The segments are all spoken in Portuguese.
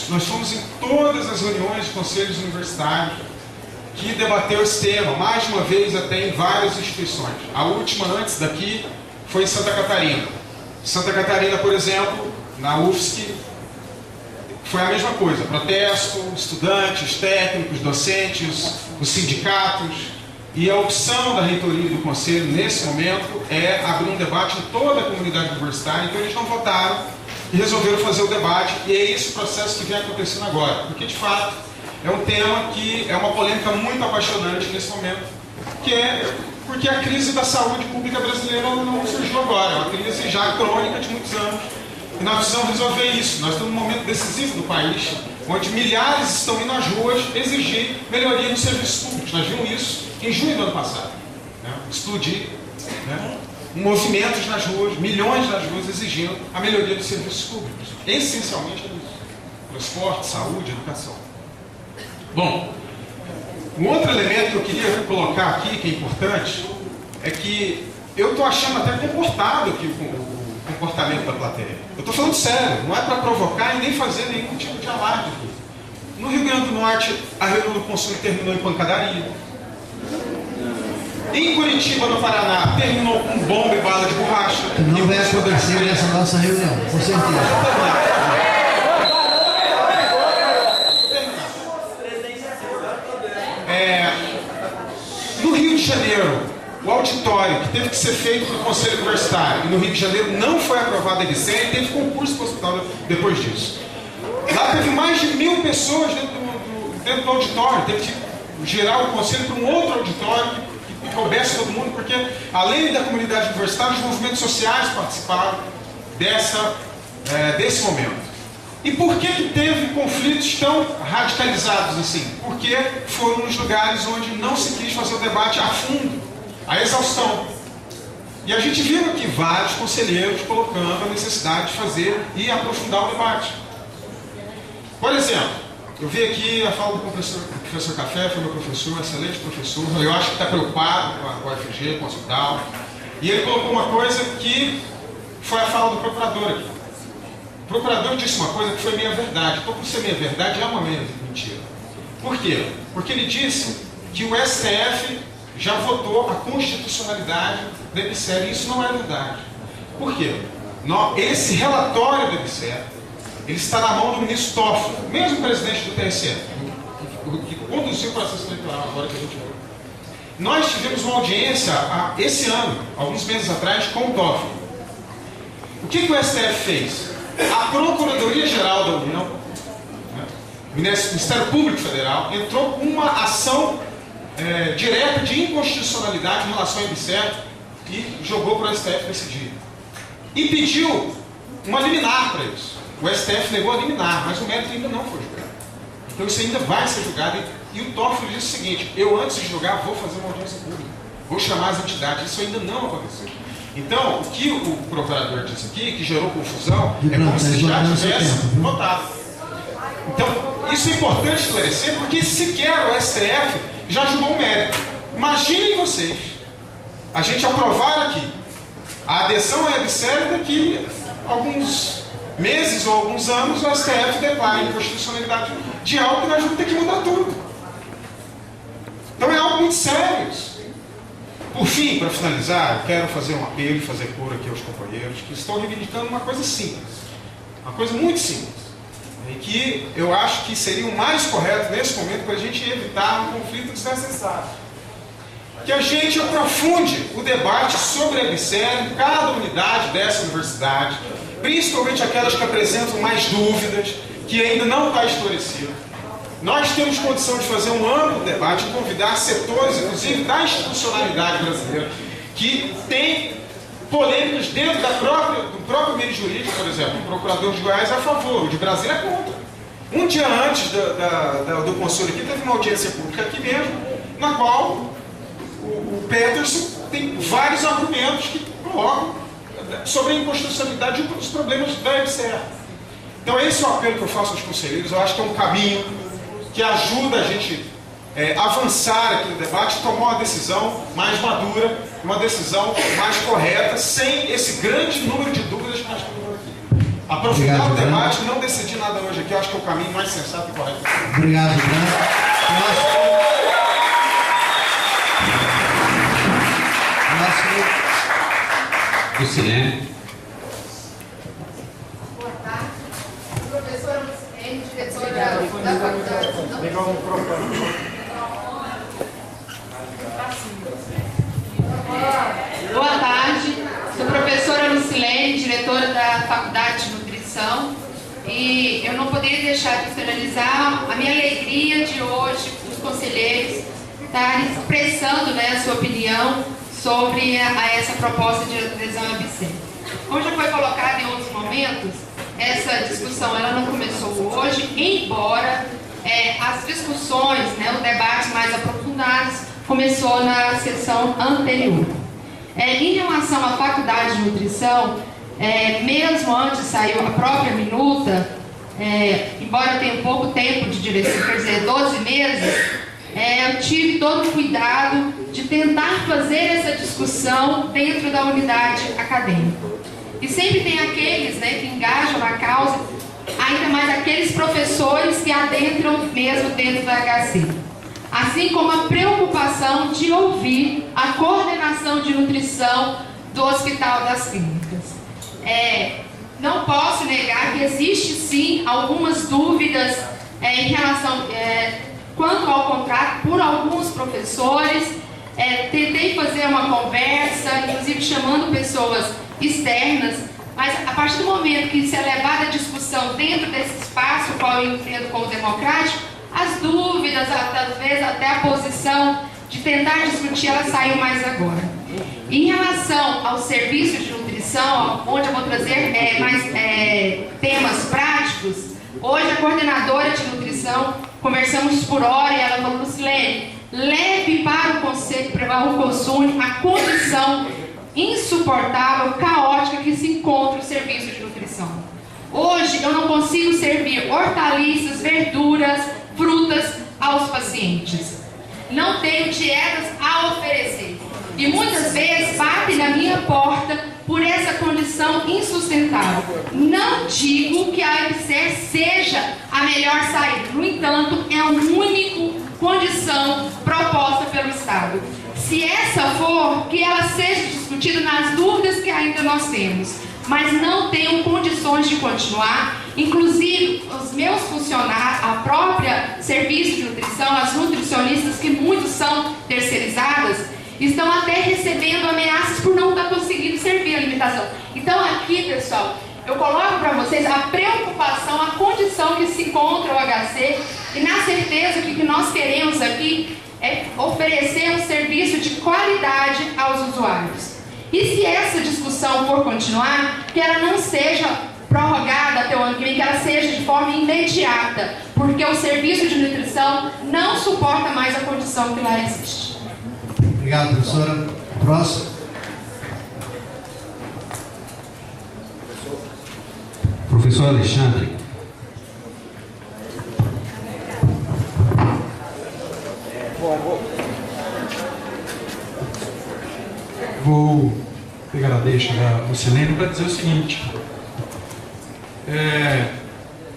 nós fomos em todas as reuniões de conselhos universitários que debateu esse tema, mais de uma vez até em várias instituições. A última antes daqui foi em Santa Catarina. Santa Catarina, por exemplo, na UFSC, foi a mesma coisa. Protesto, estudantes, técnicos, docentes, os sindicatos. E a opção da reitoria e do conselho, nesse momento, é abrir um debate em toda a comunidade universitária. Então eles não votaram e resolveram fazer o debate. E é esse o processo que vem acontecendo agora. Porque, de fato, é um tema que é uma polêmica muito apaixonante nesse momento. Porque a crise da saúde pública brasileira não surgiu agora. É uma crise já crônica de muitos anos. E nós precisamos resolver isso. Nós estamos num momento decisivo do país, onde milhares estão indo às ruas exigir melhoria nos serviços públicos. Nós vimos isso em junho do ano passado. Explodir, movimentos nas ruas, milhões nas ruas exigindo a melhoria dos serviços públicos. Essencialmente é isso. Transporte, saúde, educação. Bom, um outro elemento que eu queria colocar aqui, que é importante, é que eu estou achando até comportado aqui o comportamento da plateia. Eu estou falando sério, não é para provocar e nem fazer nenhum tipo de alarde aqui. No Rio Grande do Norte, a reunião do conselho terminou em pancadaria. Em Curitiba, no Paraná, terminou com bomba e bala de borracha. Não vai acontecer nessa nossa reunião, com certeza. No Rio de Janeiro, o auditório que teve que ser feito pelo Conselho Universitário, e no Rio de Janeiro não foi aprovado a EBC, e teve concurso para o hospital depois disso. Lá teve mais de 1000 pessoas dentro do auditório, teve que gerar o conselho para um outro auditório que coubesse todo mundo, porque além da comunidade universitária, os movimentos sociais participaram desse momento. E por que teve conflitos tão radicalizados assim? Porque foram nos lugares onde não se quis fazer o debate a fundo, a exaustão. E a gente viu aqui vários conselheiros colocando a necessidade de fazer e aprofundar o debate. Por exemplo, eu vi aqui a fala do professor Café, foi meu professor, excelente professor, eu acho que está preocupado com a UFG, com o hospital. E ele colocou uma coisa que foi a fala do procurador aqui. O procurador disse uma coisa que foi meia verdade. Então, por ser meia verdade, é uma meia mentira. Por quê? Porque ele disse que o STF já votou a constitucionalidade da EBSER, e isso não é verdade. Por quê? Esse relatório da EBSER, ele está na mão do ministro Toffoli, mesmo presidente do TSE, que conduziu o processo eleitoral agora que a gente viu. Nós tivemos uma audiência esse ano, alguns meses atrás, com o Toffoli. O que o STF fez? A Procuradoria-Geral da União, o Ministério Público Federal, entrou com uma ação direta de inconstitucionalidade em relação ao EBSER e jogou para o STF decidir. E pediu uma liminar para isso. O STF negou a liminar, mas o mérito ainda não foi julgado. Então isso ainda vai ser julgado. E o Toffoli disse o seguinte: eu antes de julgar vou fazer uma audiência pública, vou chamar as entidades. Isso ainda não aconteceu. Então, o que o procurador disse aqui, que gerou confusão, é como se já tivesse votado. Então, isso é importante esclarecer, porque sequer o STF já julgou o mérito. Imaginem vocês, a gente aprovar aqui a adesão à EBSER, daqui alguns meses ou alguns anos o STF declara a inconstitucionalidade de algo que nós vamos ter que mudar tudo. Então é algo muito sério isso. Por fim, para finalizar, eu quero fazer um apelo e fazer coro aqui aos companheiros que estão reivindicando uma coisa simples, uma coisa muito simples, e que eu acho que seria o mais correto nesse momento para a gente evitar um conflito desnecessário. Que a gente aprofunde o debate sobre a EBSER em cada unidade dessa universidade, principalmente aquelas que apresentam mais dúvidas, que ainda não está esclarecido. Nós temos condição de fazer um amplo debate e convidar setores, inclusive da institucionalidade brasileira, que tem polêmicas dentro do próprio meio jurídico. Por exemplo, o procurador de Goiás é a favor, o de Brasília é contra. Um dia antes do conselho aqui, teve uma audiência pública aqui mesmo, na qual o Peterson tem vários argumentos que colocam sobre a inconstitucionalidade e os problemas da EBSER. Então esse é o apelo que eu faço aos conselheiros. Eu acho que é um caminho que ajuda a gente avançar aqui no debate, tomar uma decisão mais madura, uma decisão mais correta, sem esse grande número de dúvidas que nós temos aqui. aprofundar o debate, não decidir nada hoje aqui, eu acho que é o caminho mais sensato e correto. Obrigado, Próximo. Lucilene. Boa tarde. Professora Lucilene, diretora da faculdade. Legal o microfone. Boa tarde. Sou professora Lucilene, diretora da Faculdade de Nutrição. E eu não poderia deixar de externalizar a minha alegria de hoje, os conselheiros estarem expressando, né, a sua opinião sobre essa proposta de adesão à ABC. Como já foi colocado em outros momentos, essa discussão ela não começou hoje, embora as discussões, né, os debates mais aprofundados, começou na sessão anterior. Em relação à Faculdade de Nutrição, mesmo antes saiu a própria minuta, embora eu tenha pouco tempo de direção, quer dizer, 12 meses, eu tive todo o cuidado de tentar fazer essa discussão dentro da unidade acadêmica. E sempre tem aqueles, né, que engajam na causa, ainda mais aqueles professores que adentram mesmo dentro da HC. Assim como a preocupação de ouvir a coordenação de nutrição do Hospital das Clínicas. Não posso negar que existe sim algumas dúvidas em relação quanto ao contrato por alguns professores. Tentei fazer uma conversa, inclusive chamando pessoas externas, mas a partir do momento que se é levada a discussão dentro desse espaço, qual eu entendo como democrático, as dúvidas, às vezes até a posição de tentar discutir, ela saiu mais agora. Em relação ao serviço de nutrição, onde eu vou trazer mais temas práticos, hoje a coordenadora de nutrição, conversamos por hora e ela falou: Lucilene, leve para o Conselho o CONSUNE a condição insuportável, caótica que se encontra o serviço de nutrição. Hoje eu não consigo servir hortaliças, verduras, frutas aos pacientes. Não tenho dietas a oferecer. E muitas vezes batem na minha porta por essa condição insustentável. Não digo que a ABC seja a melhor saída. No entanto, é a única condição proposta pelo Estado. Se essa for, que ela seja discutida nas dúvidas que ainda nós temos. Mas não tenho condições de continuar. Inclusive, os meus funcionários, a própria serviço de nutrição, as nutricionistas, que muitos são terceirizadas, estão até recebendo ameaças por não estar conseguindo servir a alimentação. Então aqui, pessoal, eu coloco para vocês a preocupação, a condição que se encontra o HC, e na certeza que o que nós queremos aqui é oferecer um serviço de qualidade aos usuários. E se essa discussão for continuar, que ela não seja prorrogada até o ano que vem, que ela seja de forma imediata, porque o serviço de nutrição não suporta mais a condição que lá existe. Obrigado, professora. Próximo. Professor Alexandre. Vou pegar a deixa da Lucilene para dizer o seguinte: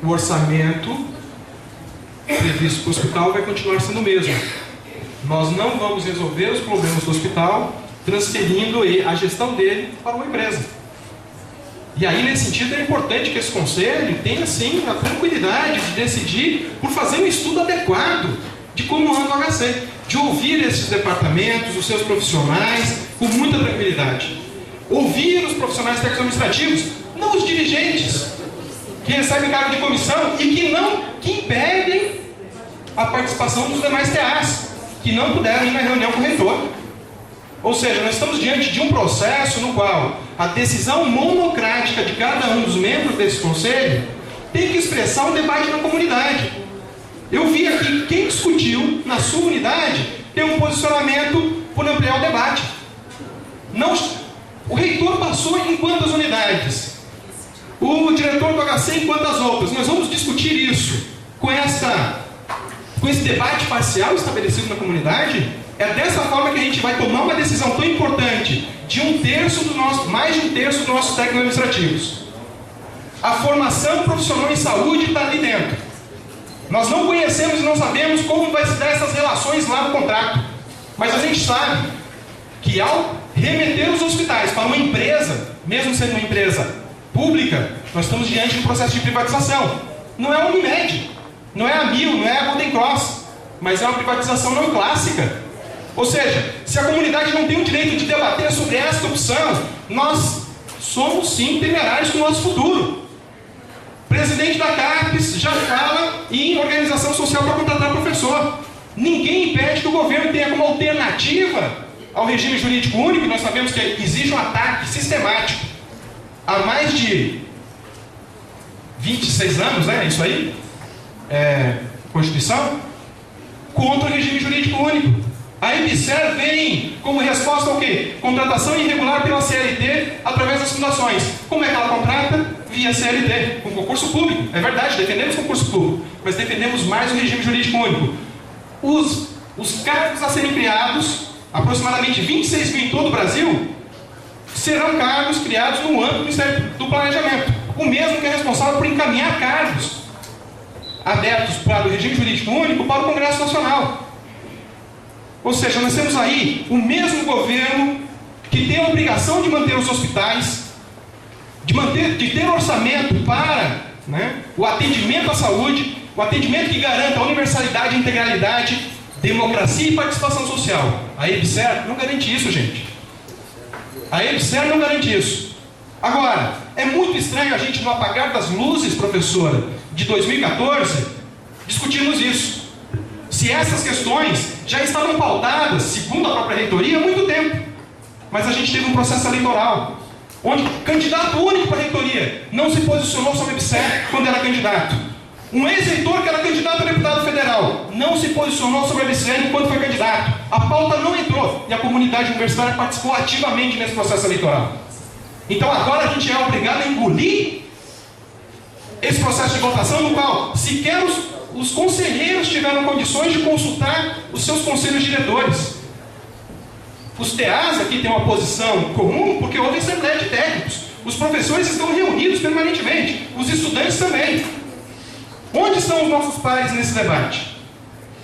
o orçamento previsto para o hospital vai continuar sendo o mesmo. Nós não vamos resolver os problemas do hospital transferindo a gestão dele para uma empresa. E aí, nesse sentido, é importante que esse conselho tenha, sim, a tranquilidade de decidir por fazer um estudo adequado de como anda o HC, de ouvir esses departamentos, os seus profissionais, com muita tranquilidade. Ouvir os profissionais técnicos administrativos, não os dirigentes, que recebem cargo de comissão e que impedem a participação dos demais TAs, que não puderam ir na reunião com o reitor. Ou seja, nós estamos diante de um processo no qual a decisão monocrática de cada um dos membros desse conselho tem que expressar um debate na comunidade. Eu vi aqui quem discutiu na sua unidade tem um posicionamento por ampliar o debate. Não, o reitor passou em quantas unidades? O diretor do HC em quantas outras? Nós vamos discutir isso com esse debate parcial estabelecido na comunidade. É dessa forma que a gente vai tomar uma decisão tão importante de mais de um terço dos nossos técnicos administrativos. A formação profissional em saúde está ali dentro. Nós não conhecemos e não sabemos como vai se dar essas relações lá no contrato. Mas a gente sabe que ao remeter os hospitais para uma empresa, mesmo sendo uma empresa pública, nós estamos diante de um processo de privatização. Não é a Unimed, não é a Mil, não é a Golden Cross, mas é uma privatização não clássica. Ou seja, se a comunidade não tem o direito de debater sobre esta opção, nós somos sim temerários com o nosso futuro. O presidente da CAPES já fala em organização social para contratar professor. Ninguém impede que o governo tenha como alternativa ao regime jurídico único, e nós sabemos que existe um ataque sistemático há mais de 26 anos, né? Isso aí? Constituição? Contra o regime jurídico único. A EBSER vem como resposta ao quê? Contratação irregular pela CLT através das fundações. Como é que ela contrata? Via CLT, com concurso público. É verdade, defendemos concurso público, mas defendemos mais o regime jurídico único. Os cargos a serem criados, aproximadamente 26 mil em todo o Brasil, serão cargos criados no âmbito do Ministério do Planejamento. O mesmo que é responsável por encaminhar cargos abertos para o regime jurídico único para o Congresso Nacional. Ou seja, nós temos aí o mesmo governo que tem a obrigação de manter os hospitais, de ter orçamento para, né, o atendimento à saúde, o atendimento que garanta a universalidade, a integralidade, democracia e participação social. A EBSER não garante isso, gente. A EBSER não garante isso. Agora, é muito estranho a gente, no apagar das luzes, professora, de 2014, discutirmos isso. Se essas questões já estavam pautadas, segundo a própria reitoria, há muito tempo. Mas a gente teve um processo eleitoral, onde o candidato único para a reitoria não se posicionou sobre a EBSER quando era candidato. Um ex-reitor que era candidato a deputado federal não se posicionou sobre a EBSER enquanto foi candidato. A pauta não entrou e a comunidade universitária participou ativamente nesse processo eleitoral. Então agora a gente é obrigado a engolir esse processo de votação no qual sequer os conselheiros tiveram condições de consultar os seus conselhos diretores. Os TAs aqui têm uma posição comum porque houve assembleia de técnicos. Os professores estão reunidos permanentemente. Os estudantes também. Onde estão os nossos pares nesse debate?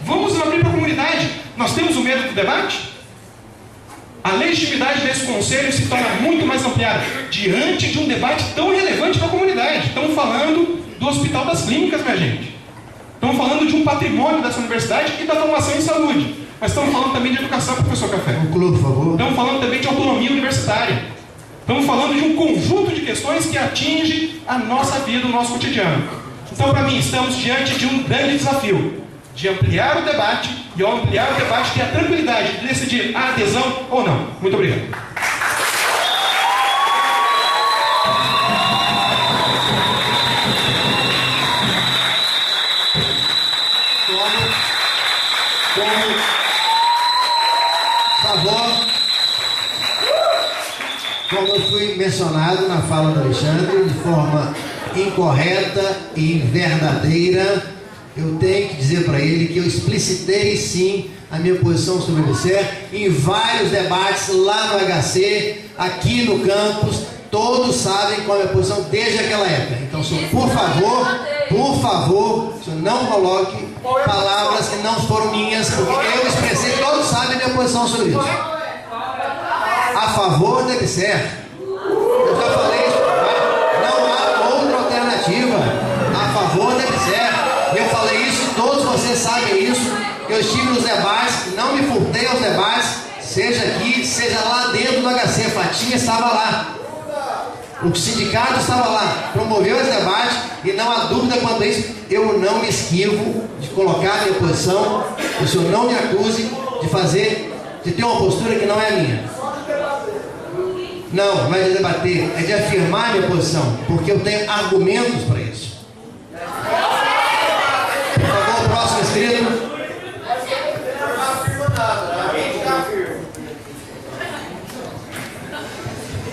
Vamos abrir para a comunidade. Nós temos o medo do debate? A legitimidade desse conselho se torna muito mais ampliada diante de um debate tão relevante para a comunidade. Estamos falando do Hospital das Clínicas, minha gente. Estamos falando de um patrimônio dessa universidade e da formação em saúde. Mas estamos falando também de educação, professor Café. Conclua, por favor. Estamos falando também de autonomia universitária. Estamos falando de um conjunto de questões que atinge a nossa vida, o nosso cotidiano. Então, para mim, estamos diante de um grande desafio de ampliar o debate e, ao ampliar o debate, ter a tranquilidade de decidir a adesão ou não. Muito obrigado. Como eu fui mencionado na fala do Alexandre, de forma incorreta e verdadeira, eu tenho que dizer para ele que eu explicitei sim a minha posição sobre o EBSER em vários debates lá no HC, aqui no campus. Todos sabem qual é a minha posição desde aquela época. Então, senhor, por favor, senhor, não coloque palavras que não foram minhas, porque eu expressei, todos sabem a minha posição sobre isso. A favor do EBSER. Eu já falei isso, não há outra alternativa. A favor do EBSER. Eu falei isso, todos vocês sabem isso. Eu estive nos debates, não me furtei aos debates, seja aqui, seja lá dentro do HC. Fatinha estava lá. O sindicato estava lá, promoveu esse debate e não há dúvida quanto a isso. Eu não me esquivo de colocar a minha posição. O senhor não me acuse de ter uma postura que não é a minha. Não, não é de debater, é de afirmar a minha posição, porque eu tenho argumentos para isso. Por favor, próximo inscrito.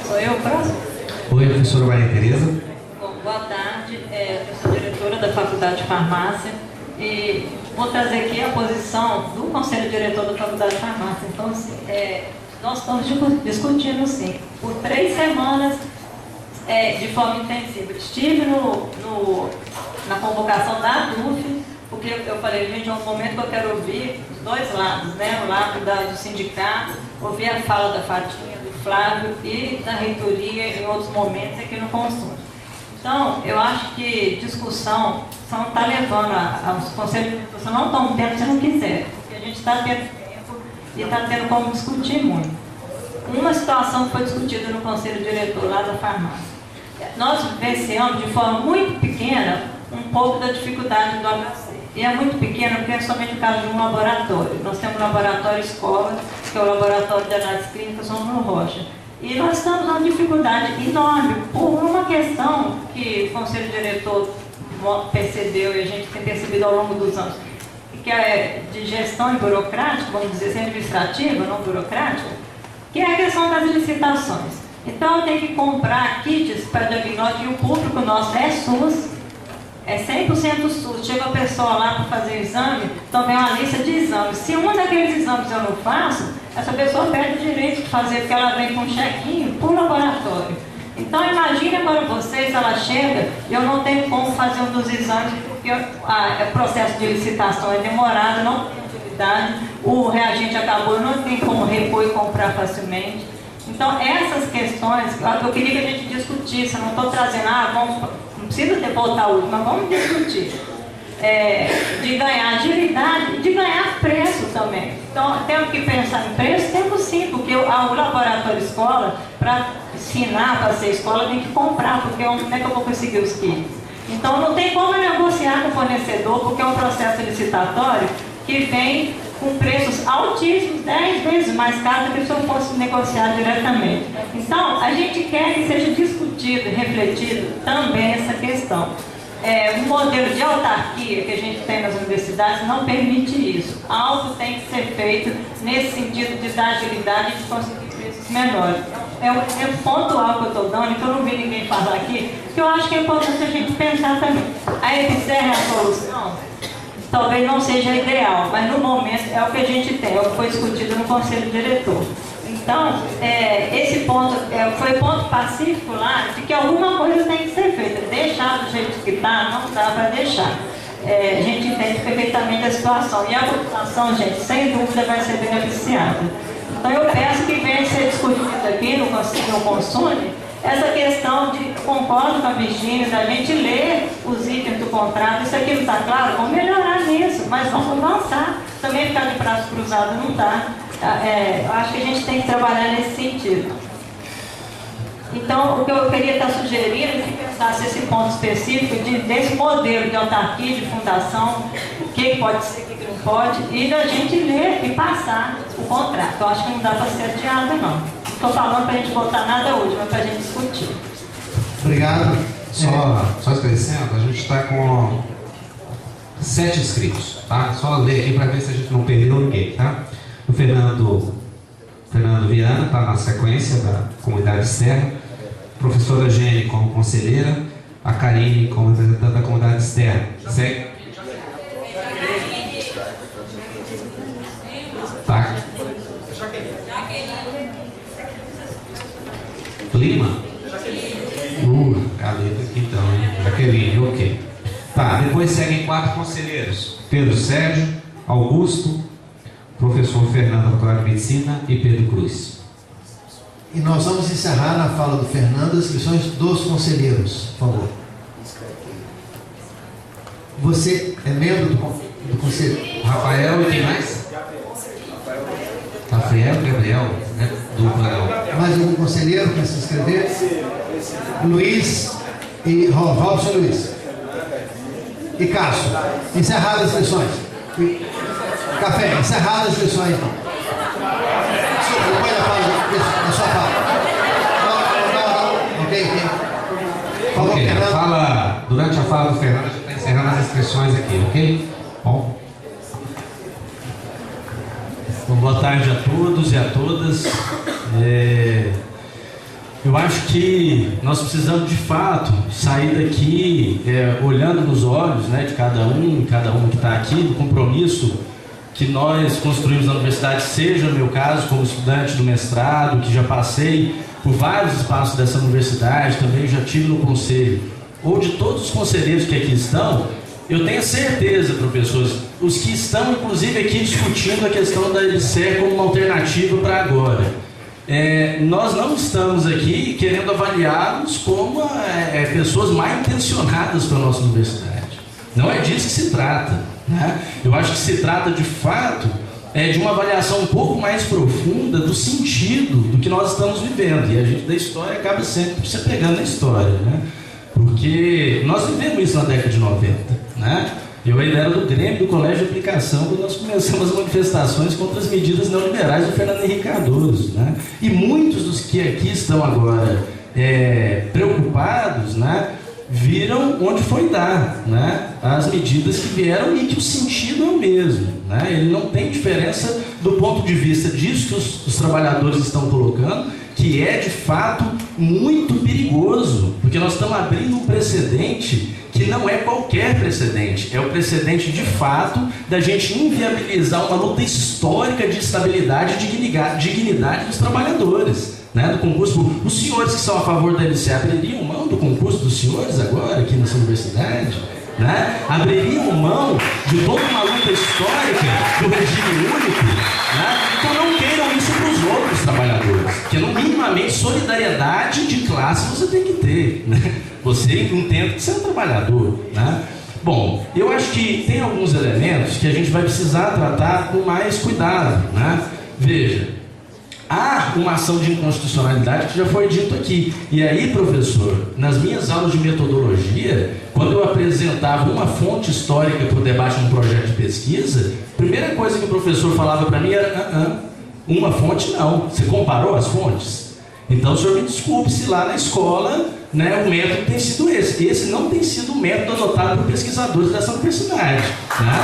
Sou eu próximo? Oi, professora Maria Tereza. Bom, boa tarde, eu sou diretora da Faculdade de Farmácia e vou trazer aqui a posição do Conselho Diretor da Faculdade de Farmácia. Então, assim, nós estamos discutindo, sim, por 3 semanas de forma intensiva. Estive na convocação da DUF, porque eu falei, gente, é um momento que eu quero ouvir os dois lados, né? O lado do sindicato, ouvir a fala da Fatinha, do Flávio e da reitoria em outros momentos aqui no Consul. Então, eu acho que discussão não está levando aos conselhos de administração, não estão tendo se não quiser, porque a gente está tendo tempo e está tendo como discutir muito. Uma situação que foi discutida no conselho diretor lá da farmácia. Nós vivenciamos de forma muito pequena um pouco da dificuldade do HC. E é muito pequena porque é somente o caso de um laboratório. Nós temos um laboratório escola, que é o laboratório de análise clínica São Bruno Rocha. E nós estamos numa dificuldade enorme por uma questão que o conselho diretor percebeu e a gente tem percebido ao longo dos anos, que é de gestão e burocrática, vamos dizer assim, administrativa, não burocrática, que é a questão das licitações. Então eu tenho que comprar kits para diagnóstico e o público nosso é SUS, é 100% SUS. Chega a pessoa lá para fazer o exame, então vem uma lista de exames. Se um daqueles exames eu não faço, essa pessoa perde o direito de fazer, porque ela vem com um chequinho por laboratório. Então imagine agora vocês, ela chega e eu não tenho como fazer um dos exames, porque o processo de licitação é demorado, não tem utilidade, o reagente acabou, não tem como repor e comprar facilmente. Então essas questões, eu queria que a gente discutisse, eu não estou trazendo, não precisa ter voltar hoje, mas vamos discutir. De ganhar agilidade e de ganhar preço também. Então, temos que pensar em preço? Temos sim, porque o laboratório escola, para ensinar para ser escola, tem que comprar, porque onde é que eu vou conseguir os kits? Então, não tem como negociar com o fornecedor, porque é um processo licitatório que vem com preços altíssimos, 10 vezes mais caro do que se eu fosse negociar diretamente. Então, a gente quer que seja discutido, refletido também essa questão. Um modelo de autarquia que a gente tem nas universidades não permite isso. Algo tem que ser feito nesse sentido de dar agilidade e de conseguir preços menores. É um exemplo pontual que eu estou dando, que eu não vi ninguém falar aqui, que eu acho que é importante a gente pensar também. A EBSER é a solução? Talvez não seja ideal, mas no momento é o que a gente tem, é o que foi discutido no Conselho Diretor. Então, esse ponto foi ponto pacífico lá, de que alguma coisa tem que ser feita. Deixar do jeito que está, não dá para deixar. A gente entende perfeitamente a situação. E a população, gente, sem dúvida vai ser beneficiada. Então, eu peço que venha ser discutido aqui no Consul essa questão de, concordo com a Virgínia, da gente ler os itens do contrato. Isso aqui não está claro? Vamos melhorar nisso, mas vamos avançar. Também ficar de braço cruzado não dá. Eu acho que a gente tem que trabalhar nesse sentido. Então, o que eu queria estar sugerindo é que pensasse esse ponto específico desse modelo de autarquia, de fundação, o que pode ser, o que não pode, e da gente ler e passar o contrato. Eu acho que não dá para ser adiado, não. Não estou falando para a gente votar nada hoje, mas para a gente discutir. Obrigado. Só esclarecendo, a gente está com 7 inscritos, tá? Só ler aqui para ver se a gente não perdeu ninguém, tá? O Fernando Viana está na sequência da comunidade externa, a professora Gene como conselheira, a Karine como representante da comunidade externa. Segue? Tá. Lima? Caleta aqui então, hein? Jaqueline, ok. Tá, depois seguem 4 conselheiros: Pedro Sérgio, Augusto, professor Fernando, doutorado em Medicina, e Pedro Cruz. E nós vamos encerrar na fala do Fernando as inscrições dos conselheiros, por favor. Você é membro do conselho? Rafael e quem mais? Rafael e Gabriel, né? Dupla. Mais algum conselheiro quer se inscrever? Luiz e Robson Luiz. E Cássio. Encerradas as inscrições. Café, encerradas as inscrições então. Depois da sua fala. Não. Ok. Por favor, Okay, Fernando. durante a fala do Fernando, a gente está encerrando as inscrições aqui, ok? Bom. Boa tarde a todos e a todas. Eu acho que nós precisamos de fato sair daqui olhando nos olhos, né, de cada um que está aqui, do compromisso que nós construímos na universidade, seja no meu caso como estudante do mestrado, que já passei por vários espaços dessa universidade, também já tive no conselho, ou de todos os conselheiros que aqui estão, eu tenho certeza, professores, os que estão inclusive aqui discutindo a questão da EBSER como uma alternativa para agora. Nós não estamos aqui querendo avaliá-los como pessoas mal intencionadas para a nossa universidade. Não é disso que se trata, né? Eu acho que se trata de fato de uma avaliação um pouco mais profunda do sentido do que nós estamos vivendo. E a gente da história acaba sempre se pegando na história, né? Porque nós vivemos isso na década de 90, né? Eu ainda era do Grêmio do Colégio de Aplicação quando nós começamos as manifestações contra as medidas neoliberais do Fernando Henrique Cardoso, né? E muitos dos que aqui estão agora preocupados, né, viram onde foi dar, né, as medidas que vieram e que o sentido é o mesmo, né? Ele não tem diferença do ponto de vista disso que os trabalhadores estão colocando, que é de fato muito perigoso, porque nós estamos abrindo um precedente que não é qualquer precedente, é o precedente de fato da gente inviabilizar uma luta histórica de estabilidade e dignidade dos trabalhadores, né, do concurso. Os senhores que são a favor da EBSER abririam mão do concurso dos senhores agora aqui nessa universidade, né? Abririam mão de toda uma luta histórica do regime único, né? Então não queiram isso para os outros trabalhadores, que no minimamente solidariedade de classe você tem que ter, né? Você entende que você é um trabalhador, né? Bom, eu acho que tem alguns elementos que a gente vai precisar tratar com mais cuidado, né? Veja, há uma ação de inconstitucionalidade que já foi dito aqui. E aí, professor, nas minhas aulas de metodologia, quando eu apresentava uma fonte histórica para o debate de um projeto de pesquisa, a primeira coisa que o professor falava para mim era: uma fonte não. Você comparou as fontes? Então, o senhor me desculpe se lá na escola, né, o método tem sido esse. Esse não tem sido o método adotado por pesquisadores dessa universidade, né?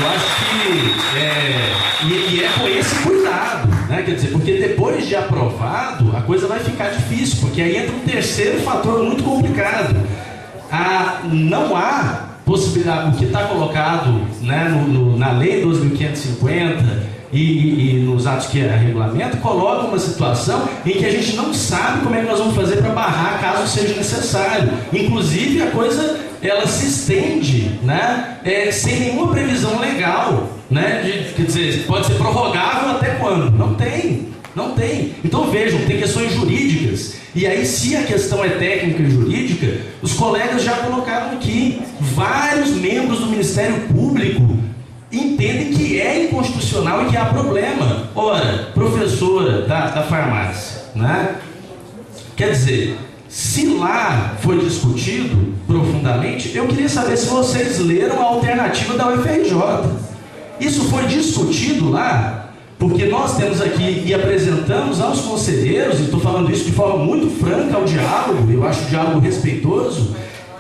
Eu acho que é com esse cuidado, né? Quer dizer, porque depois de aprovado, a coisa vai ficar difícil, porque aí entra um terceiro fator muito complicado. Não há possibilidade, o que está colocado, né, na Lei 12.550 e nos atos que é regulamento, coloca uma situação em que a gente não sabe como é que nós vamos fazer para barrar caso seja necessário. Inclusive, a coisa ela se estende, né, sem nenhuma previsão legal, né, quer dizer, pode ser prorrogável até quando? Não tem. Então vejam, tem questões jurídicas, e aí se a questão é técnica e jurídica, os colegas já colocaram aqui, vários membros do Ministério Público entendem que é inconstitucional e que há problema. Ora, professora da farmácia, né, quer dizer, se lá foi discutido profundamente, eu queria saber se vocês leram a alternativa da UFRJ. Isso foi discutido lá, porque nós temos aqui e apresentamos aos conselheiros, e estou falando isso de forma muito franca ao diálogo, eu acho o diálogo respeitoso,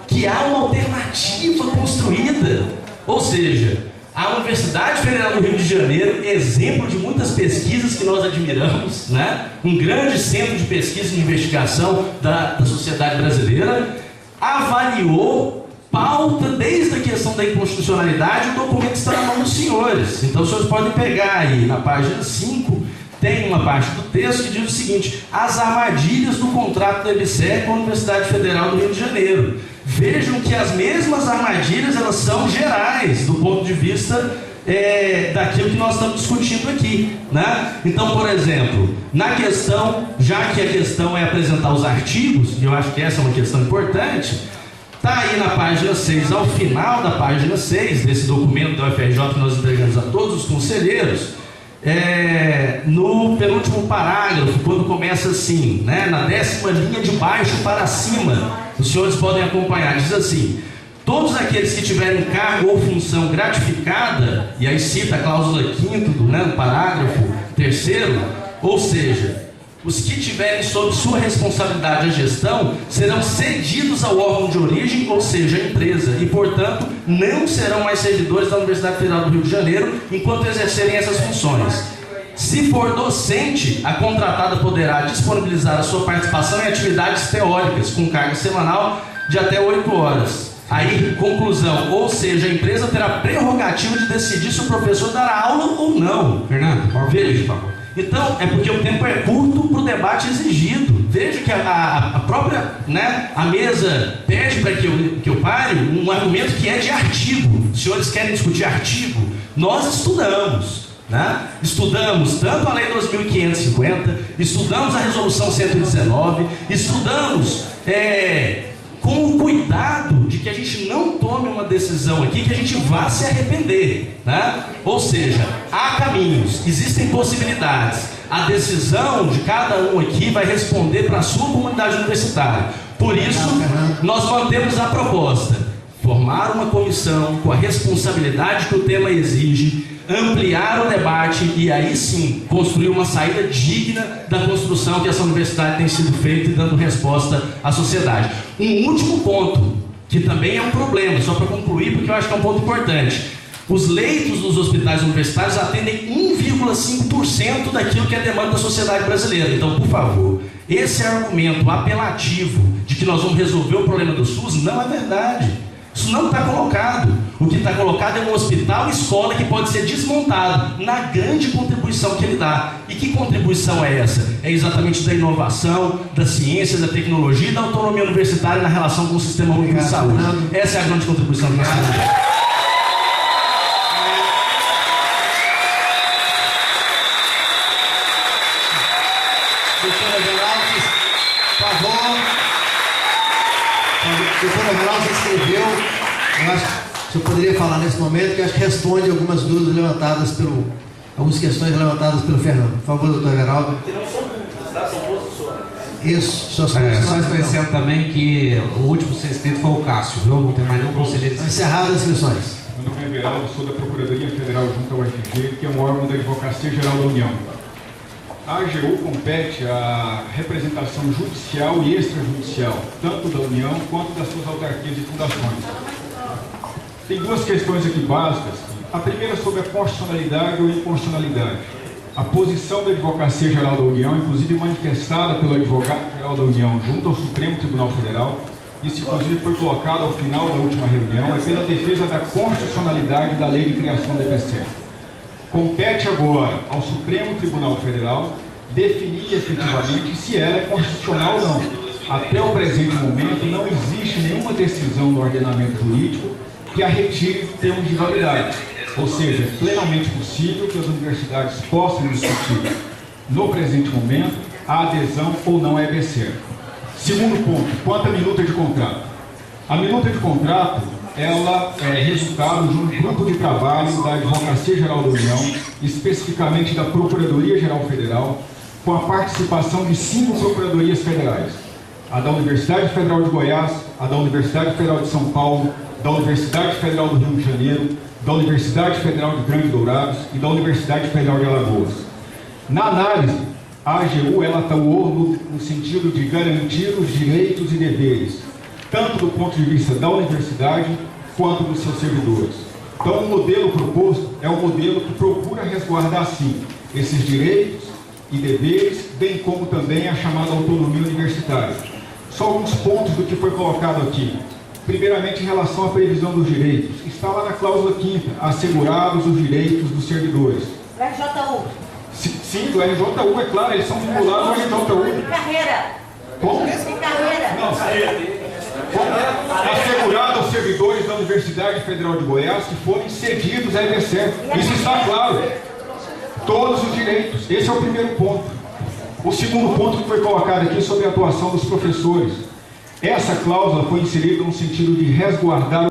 que há uma alternativa construída. Ou seja, a Universidade Federal do Rio de Janeiro, exemplo de muitas pesquisas que nós admiramos, né? Um grande centro de pesquisa e de investigação da sociedade brasileira, avaliou, pauta desde a questão da inconstitucionalidade, o documento está na mão dos senhores. Então os senhores podem pegar aí, na página 5, tem uma parte do texto que diz o seguinte: as armadilhas do contrato da EBSER com a Universidade Federal do Rio de Janeiro. Vejam que as mesmas armadilhas, elas são gerais, do ponto de vista daquilo que nós estamos discutindo aqui, né? Então, por exemplo, na questão, já que a questão é apresentar os artigos, e eu acho que essa é uma questão importante, está aí na página 6, ao final da página 6, desse documento da UFRJ que nós entregamos a todos os conselheiros, no penúltimo parágrafo, quando começa assim, né, na 10ª linha de baixo para cima, os senhores podem acompanhar, diz assim: todos aqueles que tiverem cargo ou função gratificada, e aí cita a cláusula 5ª do parágrafo 3º, ou seja, os que tiverem sob sua responsabilidade a gestão serão cedidos ao órgão de origem, ou seja, a empresa, e, portanto, não serão mais servidores da Universidade Federal do Rio de Janeiro enquanto exercerem essas funções. Se for docente, a contratada poderá disponibilizar a sua participação em atividades teóricas com carga semanal de até 8 horas. Aí, conclusão, ou seja, a empresa terá prerrogativa de decidir se o professor dará aula ou não. Fernando, veja, Então, é porque o tempo é curto para o debate exigido. Veja que a própria, né, a mesa pede para que eu pare um argumento que é de artigo. Os senhores querem discutir artigo? Nós estudamos. Né? Estudamos tanto a Lei 2.550, estudamos a Resolução 119, estudamos com o cuidado de que a gente não tome uma decisão aqui que a gente vá se arrepender, né? Ou seja, há caminhos, existem possibilidades. A decisão de cada um aqui vai responder para a sua comunidade universitária. Por isso, nós mantemos a proposta: formar uma comissão com a responsabilidade que o tema exige, ampliar o debate e aí sim construir uma saída digna da construção que essa universidade tem sido feita e dando resposta à sociedade. Um último ponto, que também é um problema, só para concluir, porque eu acho que é um ponto importante: os leitos dos hospitais universitários atendem 1,5% daquilo que é demanda da sociedade brasileira. Então, por favor, esse argumento apelativo de que nós vamos resolver o problema do SUS não é verdade. Isso não está colocado. O que está colocado é um hospital escola que pode ser desmontado na grande contribuição que ele dá. E que contribuição é essa? É exatamente da inovação, da ciência, da tecnologia e da autonomia universitária na relação com o sistema único de saúde. Essa é a grande contribuição do nosso projeto. Doutora Geraldo, você escreveu, eu acho que eu poderia falar nesse momento, que eu acho que responde algumas dúvidas levantadas algumas questões levantadas pelo Fernando. Por favor, doutor Geraldo. Isso, só esclarecendo também que o último a ser inscrito foi o Cássio, viu? Não tem mais nenhum conselheiro. Encerradas as inscrições. Meu nome é Geraldo, sou da Procuradoria Federal junto ao UFG, que é um órgão da Advocacia Geral da União. A AGU compete à representação judicial e extrajudicial, tanto da União quanto das suas autarquias e fundações. Tem duas questões aqui básicas. A primeira sobre a constitucionalidade ou inconstitucionalidade. A posição da Advocacia Geral da União, inclusive manifestada pelo Advogado Geral da União junto ao Supremo Tribunal Federal, isso inclusive foi colocado ao final da última reunião, é pela defesa da constitucionalidade da lei de criação da EBSER. Compete agora ao Supremo Tribunal Federal definir efetivamente se ela é constitucional ou não. Até o presente momento não existe nenhuma decisão do ordenamento jurídico que a retire em termos de validade. Ou seja, é plenamente possível que as universidades possam discutir no presente momento a adesão ou não à EBSER. Segundo ponto, quanto à minuta de contrato. A minuta de contrato ela é resultado de um grupo de trabalho da Advocacia Geral da União, especificamente da Procuradoria Geral Federal, com a participação de 5 procuradorias federais: a da Universidade Federal de Goiás, a da Universidade Federal de São Paulo, da Universidade Federal do Rio de Janeiro, da Universidade Federal de Grande Dourados e da Universidade Federal de Alagoas. Na análise, a AGU ela atuou no sentido de garantir os direitos e deveres, tanto do ponto de vista da universidade quanto dos seus servidores. Então, o modelo proposto é um modelo que procura resguardar, sim, esses direitos e deveres, bem como também a chamada autonomia universitária. Só alguns pontos do que foi colocado aqui. Primeiramente, em relação à previsão dos direitos. Está lá na cláusula 5ª, assegurados os direitos dos servidores. Do RJU. Sim, do RJU, é claro, eles são vinculados ao RJU. De carreira. Como? De carreira. Não, assegurado aos servidores da Universidade Federal de Goiás que forem cedidos à EBSER. Isso está claro. Todos os direitos. Esse é o primeiro ponto. O segundo ponto que foi colocado aqui sobre a atuação dos professores. Essa cláusula foi inserida no sentido de resguardar